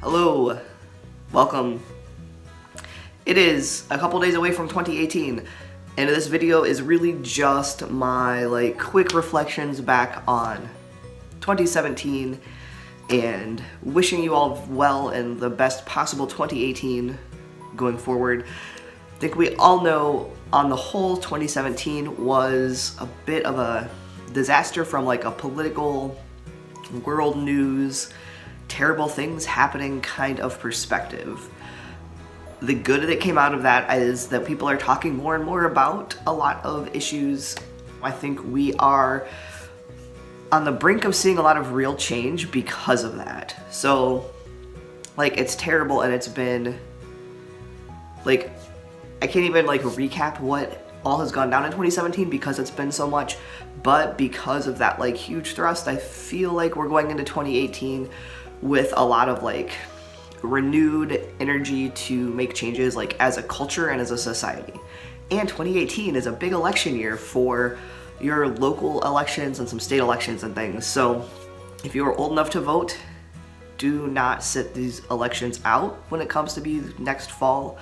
Hello, welcome. It is a couple days away from 2018, and this video is really just my quick reflections back on 2017 and wishing you all well and the best possible 2018 going forward. I think we all know on the whole 2017 was a bit of a disaster from a political, world news, terrible things happening kind of perspective. The good that came out of that is that people are talking more and more about a lot of issues. I think we are on the brink of seeing a lot of real change because of that. So, it's terrible, and it's been, I can't even, recap what all has gone down in 2017 because it's been so much, but because of that, huge thrust, I feel like we're going into 2018 with a lot of, renewed energy to make changes, as a culture and as a society. And 2018 is a big election year for your local elections and some state elections and things. So if you are old enough to vote, do not sit these elections out when it comes to be next fall.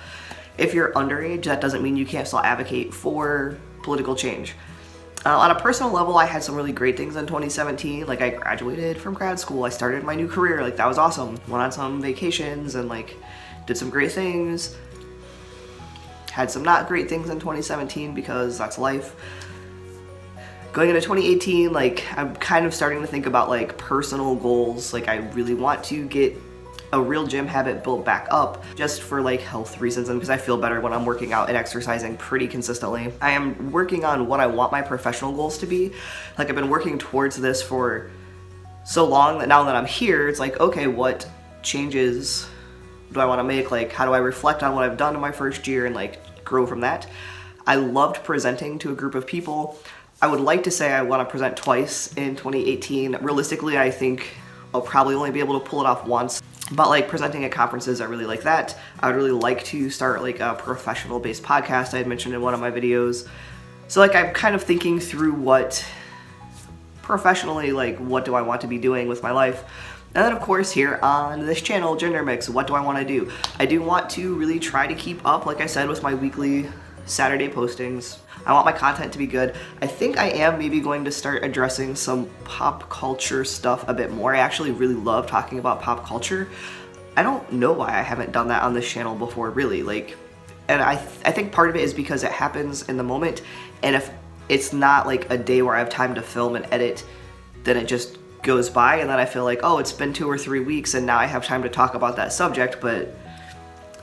If you're underage, that doesn't mean you can't still advocate for political change. On a personal level, I had some really great things in 2017. I graduated from grad school, I started my new career, that was awesome. Went on some vacations and did some great things. Had some not great things in 2017 because that's life. Going into 2018, I'm kind of starting to think about personal goals. I really want to get a real gym habit built back up just for health reasons and because I feel better when I'm working out and exercising pretty consistently. I am working on what I want my professional goals to be. I've been working towards this for so long that now that I'm here, it's okay, what changes do I want to make? How do I reflect on what I've done in my first year and grow from that? I loved presenting to a group of people. I would like to say I want to present twice in 2018. Realistically, I think I'll probably only be able to pull it off once. But presenting at conferences, I really like that. I would really like to start a professional-based podcast I had mentioned in one of my videos. So I'm kind of thinking through what professionally, what do I want to be doing with my life? And then of course here on this channel, Gender Mix, what do I want to do? I do want to really try to keep up, like I said, with my weekly Saturday postings. I want my content to be good. I think I am maybe going to start addressing some pop culture stuff a bit more. I actually really love talking about pop culture. I don't know why I haven't done that on this channel before, really. And I think part of it is because it happens in the moment, and if it's not a day where I have time to film and edit, then it just goes by, and then I feel oh, it's been 2 or 3 weeks and now I have time to talk about that subject, but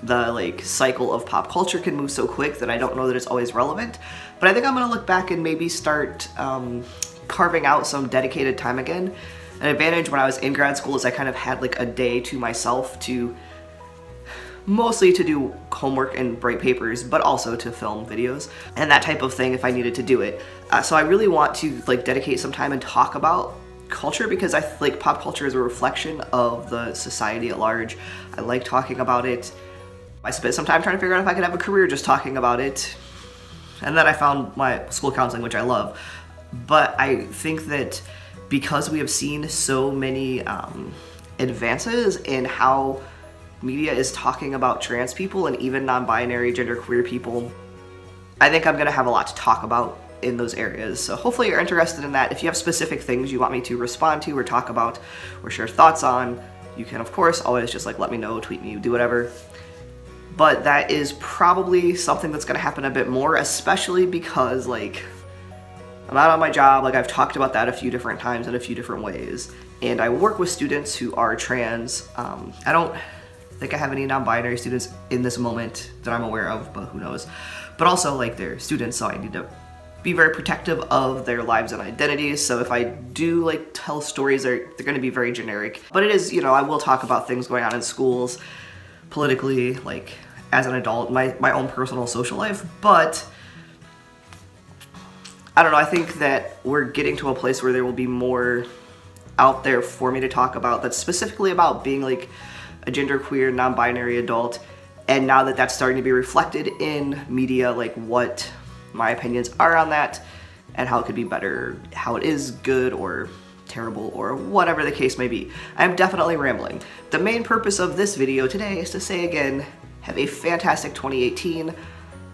the cycle of pop culture can move so quick that I don't know that it's always relevant. But I think I'm gonna look back and maybe start carving out some dedicated time again. An advantage when I was in grad school is I kind of had a day to myself to mostly to do homework and write papers, but also to film videos and that type of thing if I needed to do it. So I really want to dedicate some time and talk about culture because I think pop culture is a reflection of the society at large. I like talking about it. I spent some time trying to figure out if I could have a career just talking about it. And then I found my school counseling, which I love. But I think that because we have seen so many advances in how media is talking about trans people and even non-binary, genderqueer people, I think I'm gonna have a lot to talk about in those areas. So hopefully you're interested in that. If you have specific things you want me to respond to or talk about or share thoughts on, you can of course always just let me know, tweet me, do whatever. But that is probably something that's gonna happen a bit more, especially because I'm out on my job. I've talked about that a few different times in a few different ways. And I work with students who are trans. I don't think I have any non-binary students in this moment that I'm aware of, but who knows. But also they're students, so I need to be very protective of their lives and identities. So if I do tell stories, they're gonna be very generic. But it is, I will talk about things going on in schools, politically, as an adult, my own personal social life, but I don't know, I think that we're getting to a place where there will be more out there for me to talk about that's specifically about being a genderqueer, non-binary adult, and now that that's starting to be reflected in media, what my opinions are on that and how it could be better, how it is good or terrible, or whatever the case may be. I'm definitely rambling. The main purpose of this video today is to say again, have a fantastic 2018.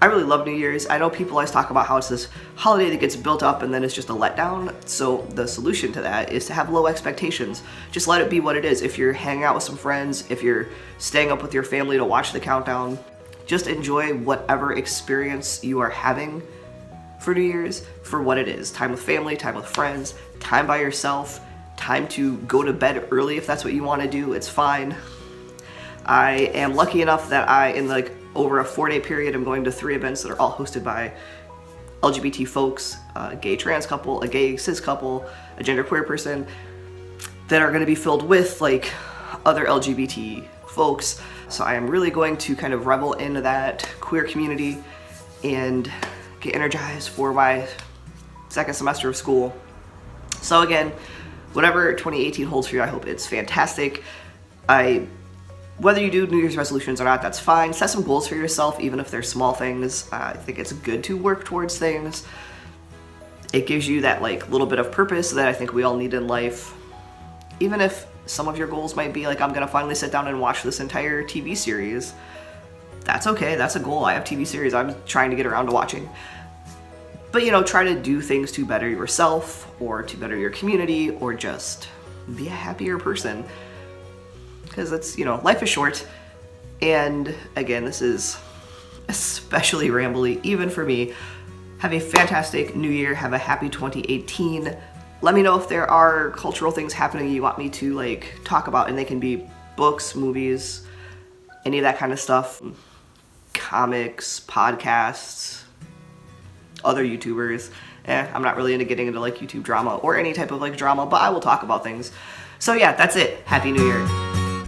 I really love New Year's. I know people always talk about how it's this holiday that gets built up and then it's just a letdown. So the solution to that is to have low expectations. Just let it be what it is. If you're hanging out with some friends, if you're staying up with your family to watch the countdown, just enjoy whatever experience you are having for New Year's for what it is. Time with family, time with friends, time by yourself, time to go to bed early if that's what you want to do. It's fine. I am lucky enough that in over a 4-day period, I'm going to 3 events that are all hosted by LGBT folks, a gay trans couple, a gay cis couple, a genderqueer person, that are going to be filled with like other LGBT folks. So I am really going to kind of revel in that queer community and get energized for my second semester of school. So again, whatever 2018 holds for you, I hope it's fantastic. Whether you do New Year's resolutions or not, that's fine. Set some goals for yourself, even if they're small things. I think it's good to work towards things. It gives you that little bit of purpose that I think we all need in life. Even if some of your goals might be I'm gonna finally sit down and watch this entire TV series. That's okay, that's a goal. I have TV series I'm trying to get around to watching. But try to do things to better yourself, or to better your community, or just be a happier person. Because it's, life is short. And again, this is especially rambly, even for me. Have a fantastic new year. Have a happy 2018. Let me know if there are cultural things happening you want me to talk about, and they can be books, movies, any of that kind of stuff. Comics, podcasts, other YouTubers. I'm not really into getting into YouTube drama or any type of drama, but I will talk about things. So yeah, that's it. Happy New Year.